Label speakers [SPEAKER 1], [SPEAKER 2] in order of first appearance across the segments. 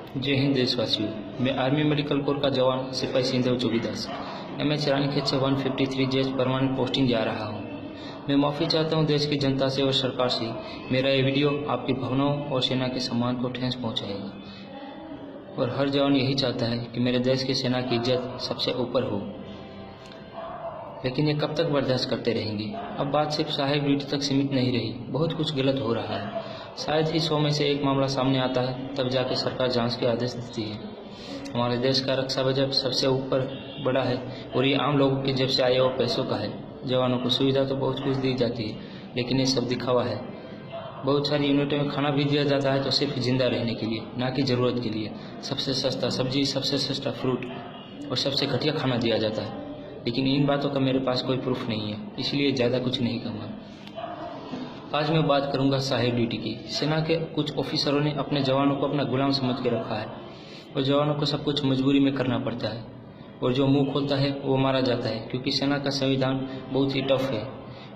[SPEAKER 1] जय हिंद देशवासियों। मैं आर्मी मेडिकल कोर का जवान सिपाही सिंधव जोगीदास MH रानीखेत से 153 जेएच परमानेंट पोस्टिंग जा रहा हूं। मैं माफ़ी चाहता हूं देश की जनता से और सरकार से। मेरा ये वीडियो आपकी भावनाओं और सेना के सम्मान को ठेस पहुंचाएगा और हर जवान यही चाहता है कि मेरे देश की सेना की इज्जत सबसे ऊपर हो। लेकिन ये कब तक बर्दाश्त करते रहेंगे? अब बात सिर्फ साहेब ड्यूटी तक सीमित नहीं रही, बहुत कुछ गलत हो रहा है। शायद ही 100 में से एक मामला सामने आता है, तब जाके सरकार जांच के आदेश देती है। हमारे देश का रक्षा बजट सबसे ऊपर बड़ा है और ये आम लोगों की जेब से आए हुए पैसों का है। जवानों को सुविधा तो बहुत कुछ दी जाती है, लेकिन ये सब दिखावा है। बहुत सारी यूनिटों में खाना भी दिया जाता है तो सिर्फ जिंदा रहने के लिए, ना कि ज़रूरत के लिए। सबसे सस्ता सब्जी, सबसे सस्ता फ्रूट और सबसे घटिया खाना दिया जाता है। लेकिन इन बातों का मेरे पास कोई प्रूफ नहीं है, इसलिए ज़्यादा कुछ नहीं कहूँगा। आज मैं बात करूंगा साहेब ड्यूटी की। सेना के कुछ ऑफिसरों ने अपने जवानों को अपना गुलाम समझ के रखा है और जवानों को सब कुछ मजबूरी में करना पड़ता है और जो मुंह खोलता है वो मारा जाता है, क्योंकि सेना का संविधान बहुत ही टफ है।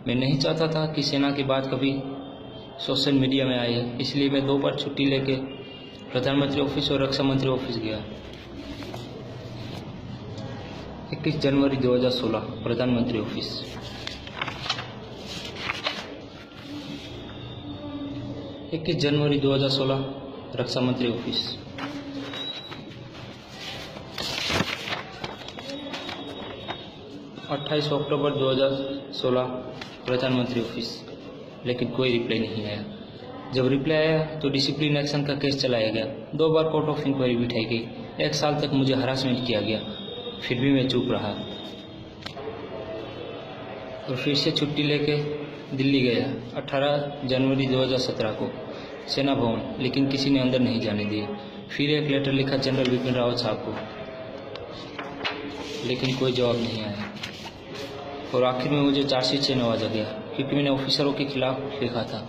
[SPEAKER 1] मैं नहीं चाहता था कि सेना की बात कभी सोशल मीडिया में आए, इसलिए मैं 2 बार छुट्टी लेके प्रधानमंत्री ऑफिस और रक्षा मंत्री ऑफिस गया। 21 जनवरी 2016 प्रधानमंत्री ऑफिस, 21 जनवरी 2016 रक्षा मंत्री ऑफिस, 28 अक्टूबर 2016 प्रधानमंत्री ऑफिस। लेकिन कोई रिप्लाई नहीं आया। जब रिप्लाई आया तो डिसिप्लिन एक्शन का केस चलाया गया। 2 बार कोर्ट ऑफ इंक्वायरी बिठाई गई। 1 साल तक मुझे हरासमेंट किया गया, फिर भी मैं चुप रहा और फिर से छुट्टी लेके दिल्ली गया 18 जनवरी 2017 को सेना भवन, लेकिन किसी ने अंदर नहीं जाने दिया। फिर एक लेटर लिखा जनरल बिपिन रावत साहब को, लेकिन कोई जवाब नहीं आया और आखिर में मुझे चार्जशीट से नवाजा गया, क्योंकि मैंने ऑफिसरों के खिलाफ लिखा था।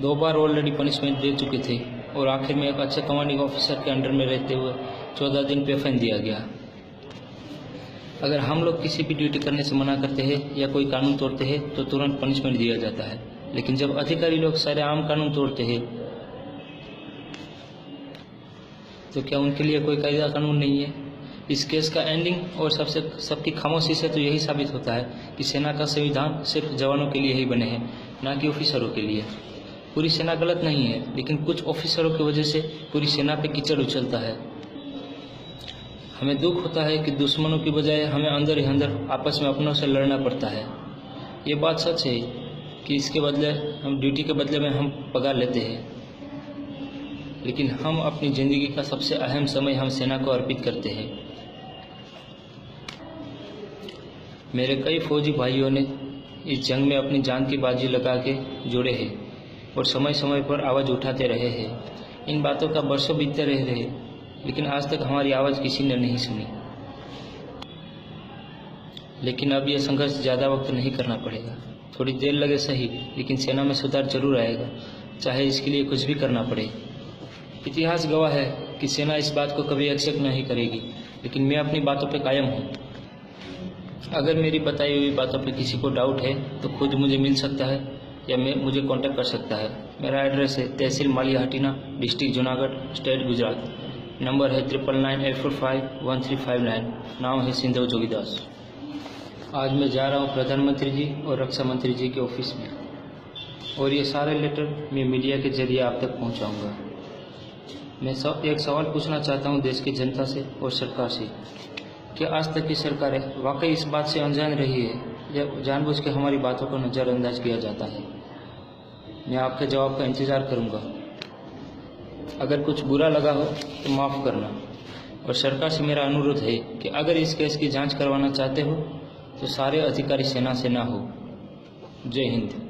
[SPEAKER 1] 2 बार ऑलरेडी पनिशमेंट दे चुके थे और आखिर में एक अच्छे कमांडिंग ऑफिसर के अंडर में रहते हुए 14 दिन पे फाइन दिया गया। अगर हम लोग किसी भी ड्यूटी करने से मना करते हैं या कोई कानून तोड़ते हैं तो तुरंत पनिशमेंट दिया जाता है, लेकिन जब अधिकारी लोग सारे आम कानून तोड़ते हैं तो क्या उनके लिए कोई कायदा कानून नहीं है? इस केस का एंडिंग और सबकी खामोशी से तो यही साबित होता है कि सेना का संविधान सिर्फ जवानों के लिए ही बने हैं, ना कि ऑफिसरों के लिए। पूरी सेना गलत नहीं है, लेकिन कुछ ऑफिसरों की वजह से पूरी सेना पे कीचड़ उछलता है। हमें दुख होता है कि दुश्मनों की बजाय हमें अंदर ही अंदर आपस में अपनों से लड़ना पड़ता है। ये बात सच है कि इसके बदले हम ड्यूटी के बदले में हम पगार लेते हैं, लेकिन हम अपनी ज़िंदगी का सबसे अहम समय हम सेना को अर्पित करते हैं। मेरे कई फौजी भाइयों ने इस जंग में अपनी जान की बाजी लगा के जोड़े हैं और समय समय पर आवाज़ उठाते रहे हैं। इन बातों का बरसों बीतते रहे, लेकिन आज तक हमारी आवाज़ किसी ने नहीं सुनी। लेकिन अब यह संघर्ष ज़्यादा वक्त नहीं करना पड़ेगा। थोड़ी देर लगे सही, लेकिन सेना में सुधार जरूर आएगा, चाहे इसके लिए कुछ भी करना पड़े। इतिहास गवाह है कि सेना इस बात को कभी एक्सेप्ट नहीं करेगी, लेकिन मैं अपनी बातों पे कायम हूँ। अगर मेरी बताई हुई बातों पे किसी को डाउट है तो खुद मुझे मिल सकता है या मुझे कांटेक्ट कर सकता है। मेरा एड्रेस है तहसील Maliyahatina, district Junagadh, state Gujarat. Number है 9998451359। नाम है सिंधव जोगीदास। आज मैं जा रहा हूँ प्रधानमंत्री जी और रक्षा मंत्री जी के ऑफिस में, और ये सारे लेटर मैं मीडिया के जरिए आप तक पहुँचाऊँगा। मैं एक सवाल पूछना चाहता हूँ देश की जनता से और सरकार से, कि आज तक की सरकारें वाकई इस बात से अनजान रही है या जानबूझ के हमारी बातों को नज़रअंदाज किया जाता है? मैं आपके जवाब का इंतज़ार करूंगा। अगर कुछ बुरा लगा हो तो माफ़ करना, और सरकार से मेरा अनुरोध है कि अगर इस केस की जांच करवाना चाहते हो तो सारे अधिकारी सेना से ना हो। जय हिंद।